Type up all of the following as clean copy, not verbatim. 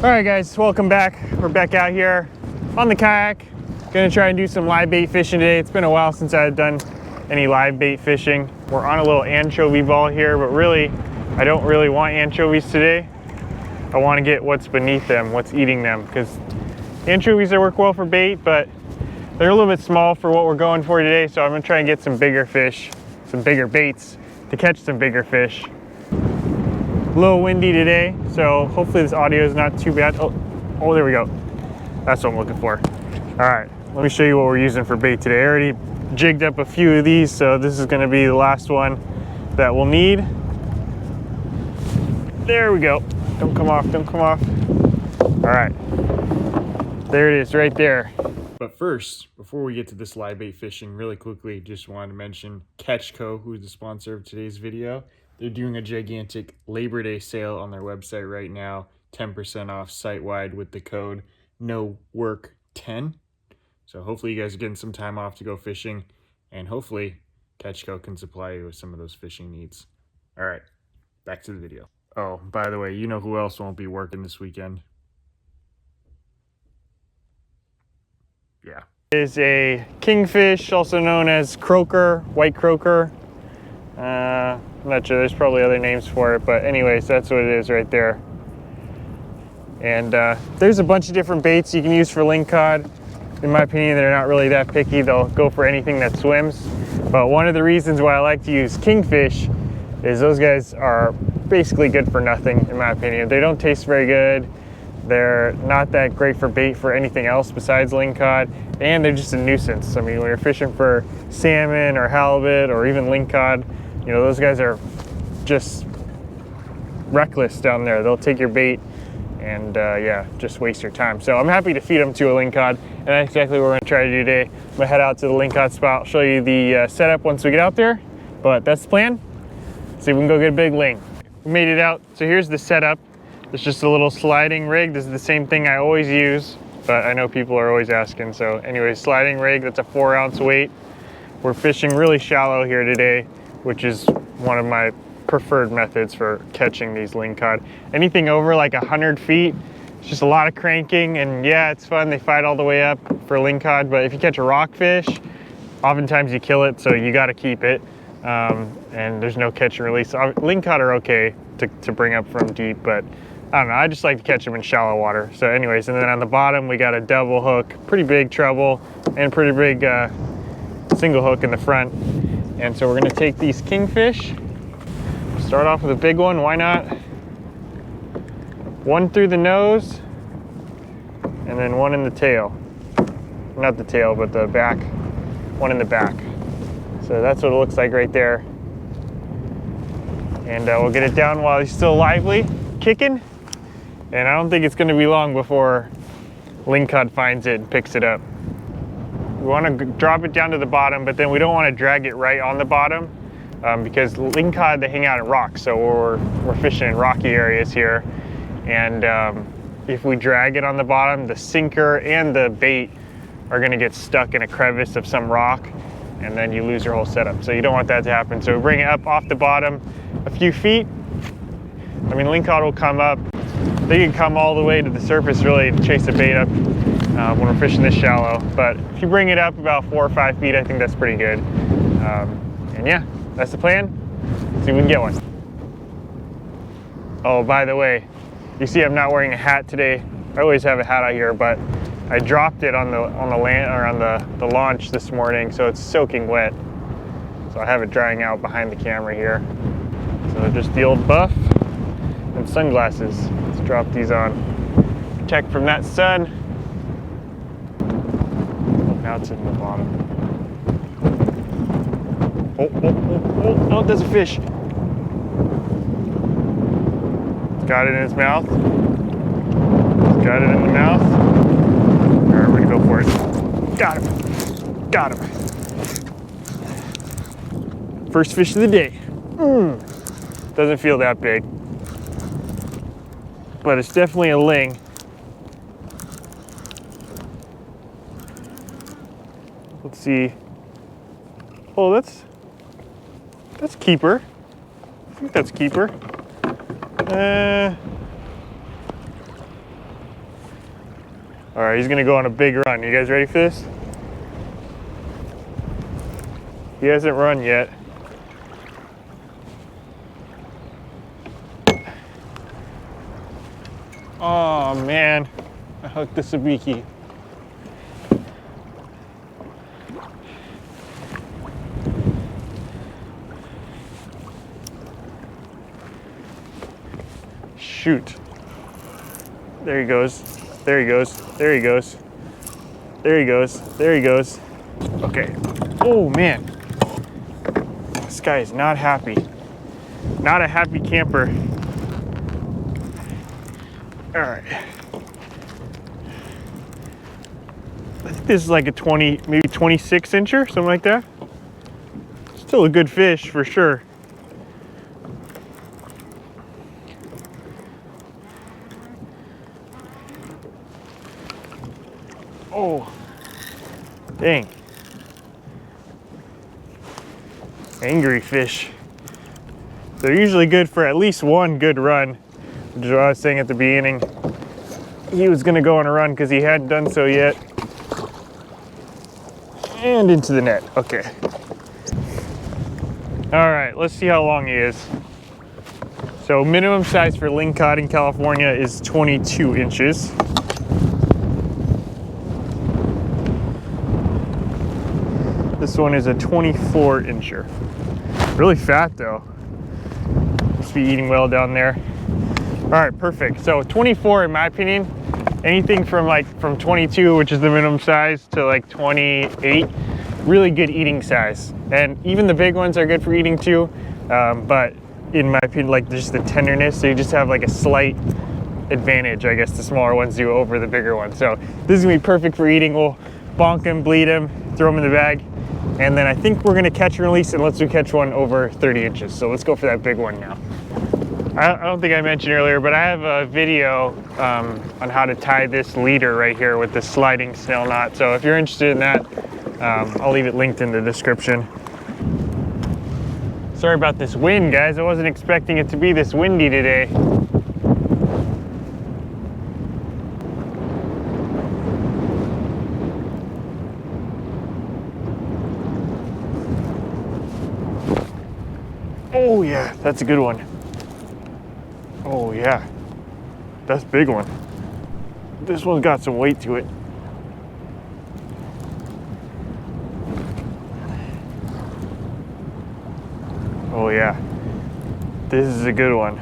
All right guys, welcome back. We're back out here on the kayak. Gonna try and do some live bait fishing today. It's been a while since I've done any live bait fishing. We're on a little anchovy ball here, but really, I don't really want anchovies today. I want to get what's beneath them, what's eating them, because anchovies, they work well for bait, but they're a little bit small for what we're going for today, so I'm gonna try and get some bigger fish, some bigger baits to catch some bigger fish. A little windy today, so hopefully this audio is not too bad. Oh, there we go. That's what I'm looking for. All right, let me show you what we're using for bait today. I already jigged up a few of these, so this is gonna be the last one that we'll need. There we go. Don't come off, don't come off. All right, there it is right there. But first, before we get to this live bait fishing, really quickly, just wanted to mention Catchco, who's the sponsor of today's video. They're doing a gigantic Labor Day sale on their website right now, 10% off site-wide with the code NOWORK10. So hopefully you guys are getting some time off to go fishing, and hopefully Catchco can supply you with some of those fishing needs. All right, back to the video. Oh, by the way, you know who else won't be working this weekend? Yeah. It is a kingfish, also known as croaker, white croaker. I'm not sure, there's probably other names for it, but anyways, that's what it is right there. And there's a bunch of different baits you can use for lingcod. In my opinion, they're not really that picky. They'll go for anything that swims. But one of the reasons why I like to use kingfish is those guys are basically good for nothing, in my opinion. They don't taste very good. They're not that great for bait for anything else besides lingcod, and they're just a nuisance. I mean, when you're fishing for salmon or halibut or even lingcod, you know, those guys are just reckless down there. They'll take your bait and yeah, just waste your time. So I'm happy to feed them to a lingcod, and that's exactly what we're gonna try to do today. I'm gonna head out to the lingcod spot. I'll show you the setup once we get out there, but that's the plan. See if we can go get a big ling. We made it out. So here's the setup. It's just a little sliding rig. This is the same thing I always use, but I know people are always asking. So anyway, sliding rig, that's a 4-ounce weight. We're fishing really shallow here today, which is one of my preferred methods for catching these lingcod. Anything over like 100 feet, it's just a lot of cranking, and yeah, it's fun. They fight all the way up for lingcod, but if you catch a rockfish, oftentimes you kill it, so you gotta keep it. And there's no catch and release. Lingcod are okay to bring up from deep, but I don't know, I just like to catch them in shallow water. So anyways, and then on the bottom, we got a double hook, pretty big treble, and pretty big single hook in the front. And so we're gonna take these kingfish, start off with a big one, why not? One through the nose, and then one in the tail. Not the tail, but the back, one in the back. So that's what it looks like right there. And we'll get it down while he's still lively, kicking. And I don't think it's gonna be long before lingcod finds it and picks it up. We want to drop it down to the bottom, but then we don't want to drag it right on the bottom because lingcod, they hang out in rocks. So we're fishing in rocky areas here. And if we drag it on the bottom, the sinker and the bait are going to get stuck in a crevice of some rock, and then you lose your whole setup. So you don't want that to happen. So we bring it up off the bottom a few feet. I mean, lingcod will come up. They can come all the way to the surface really to chase the bait up when we're fishing this shallow. But if you bring it up about 4 or 5 feet, I think that's pretty good. And yeah, that's the plan. See if we can get one. Oh, by the way, you see I'm not wearing a hat today. I always have a hat out here, but I dropped it on the land or on the launch this morning, so it's soaking wet. So I have it drying out behind the camera here. So just the old buff and sunglasses. Let's drop these on. Protect from that sun. Now it's in the bottom. Oh, there's a fish. It's got it in his mouth. It's got it in the mouth. All right, we're gonna go for it. Got him. Got him. First fish of the day. Doesn't feel that big, but it's definitely a ling. Let's see. Oh, that's keeper. I think that's keeper. All right, he's gonna go on a big run. You guys ready for this? He hasn't run yet. Oh man, I hooked the sabiki. Shoot. There he goes. There he goes. There he goes. There he goes. There he goes. Okay. Oh man. This guy is not happy. Not a happy camper. All right. I think this is like a 20, maybe 26 incher, something like that. Still a good fish for sure. Oh, dang. Angry fish. They're usually good for at least one good run, which is what I was saying at the beginning. He was gonna go on a run because he hadn't done so yet. And into the net, okay. All right, let's see how long he is. So minimum size for lingcod in California is 22 inches. This one is a 24 incher. Really fat though. Must be eating well down there. All right, perfect. So 24 in my opinion, anything from 22, which is the minimum size, to like 28, really good eating size. And even the big ones are good for eating too. But in my opinion, like just the tenderness, so you just have like a slight advantage, I guess the smaller ones do over the bigger ones. So this is gonna be perfect for eating. We'll bonk him, bleed him, throw him in the bag. And then I think we're gonna catch and release unless we catch one over 30 inches. So let's go for that big one now. I don't think I mentioned earlier, but I have a video on how to tie this leader right here with the sliding snail knot. So if you're interested in that, I'll leave it linked in the description. Sorry about this wind, guys. I wasn't expecting it to be this windy today. Oh yeah, that's a good one. Oh yeah, that's a big one. This one's got some weight to it. Oh yeah, this is a good one.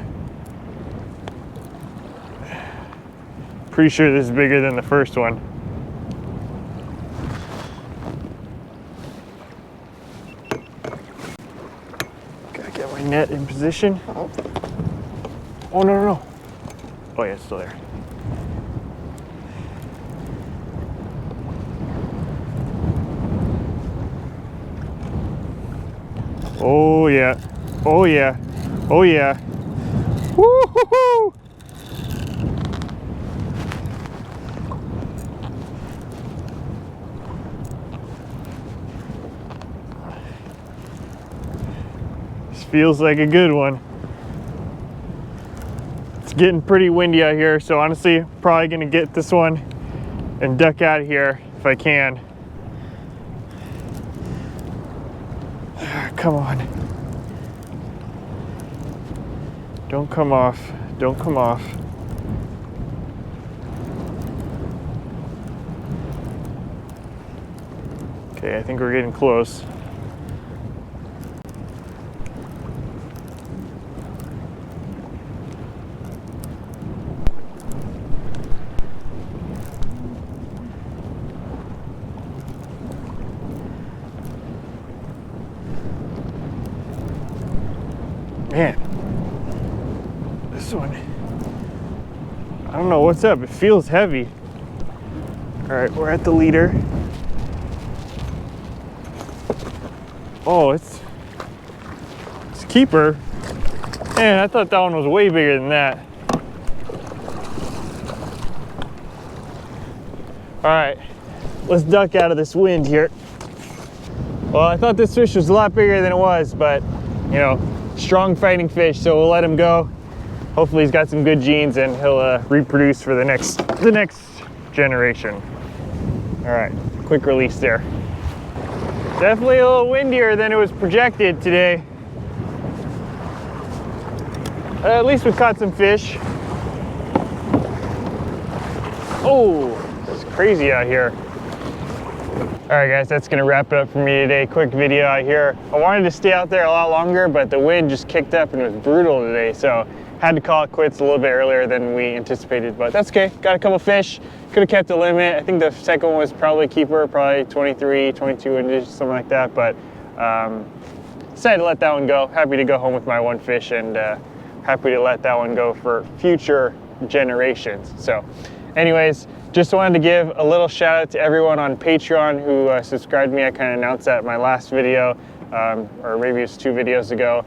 Pretty sure this is bigger than the first one. Gotta get my net in position. Oh, no. Oh, yeah, it's still there. Oh, yeah. Oh, yeah. Oh, yeah. Woo-hoo-hoo! This feels like a good one. It's getting pretty windy out here, so honestly, probably gonna get this one and duck out of here if I can. Come on. Don't come off. Don't come off. Okay, I think we're getting close. Man, this one, I don't know what's up. It feels heavy. All right, we're at the leader. Oh, it's a keeper. Man, I thought that one was way bigger than that. All right, let's duck out of this wind here. Well, I thought this fish was a lot bigger than it was, but you know, strong fighting fish, so we'll let him go. Hopefully he's got some good genes and he'll reproduce for the next generation. All right, quick release there. Definitely a little windier than it was projected today. At least we caught some fish. Oh, it's crazy out here. All right guys, that's gonna wrap it up for me today. Quick video out here. I wanted to stay out there a lot longer, but the wind just kicked up and it was brutal today. So had to call it quits a little bit earlier than we anticipated, but that's okay. Got a couple fish, could have kept the limit. I think the second one was probably keeper, probably 23, 22 inches, something like that. But decided to let that one go. Happy to go home with my one fish and happy to let that one go for future generations. So anyways, just wanted to give a little shout out to everyone on Patreon who subscribed to me. I kind of announced that in my last video, or maybe it was 2 videos ago.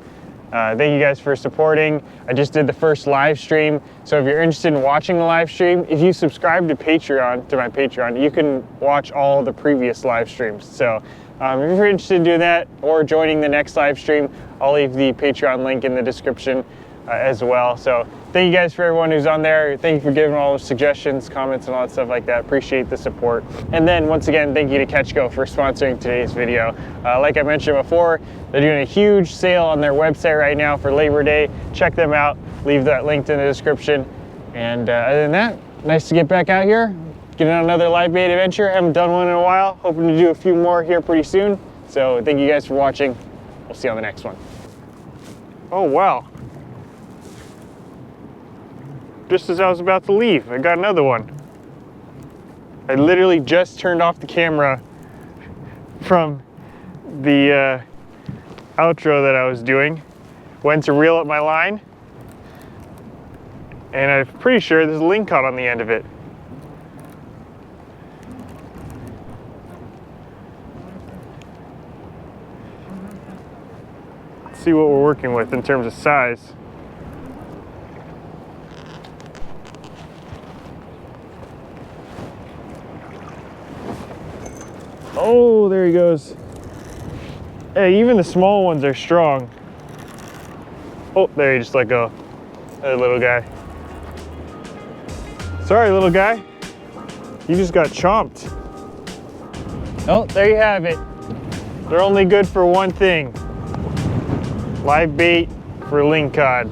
Thank you guys for supporting. I just did the first live stream. So if you're interested in watching the live stream, if you subscribe to my Patreon, you can watch all the previous live streams. So if you're interested in doing that or joining the next live stream, I'll leave the Patreon link in the description as well. So thank you guys for everyone who's on there. Thank you for giving all the suggestions, comments, and all that stuff like that. Appreciate the support. And then once again, thank you to Catchco for sponsoring today's video. Like I mentioned before, they're doing a huge sale on their website right now for Labor Day. Check them out. Leave that linked in the description. And other than that, nice to get back out here, get on another live bait adventure. Haven't done one in a while. Hoping to do a few more here pretty soon. So thank you guys for watching. We'll see you on the next one. Oh wow. Just as I was about to leave, I got another one. I literally just turned off the camera from the outro that I was doing. Went to reel up my line, and I'm pretty sure there's a Lingcod on the end of it. Let's see what we're working with in terms of size. Oh, there he goes. Hey, even the small ones are strong. Oh, there he just let go. That little guy. Sorry, little guy. You just got chomped. Oh, there you have it. They're only good for one thing. Live bait for Lingcod.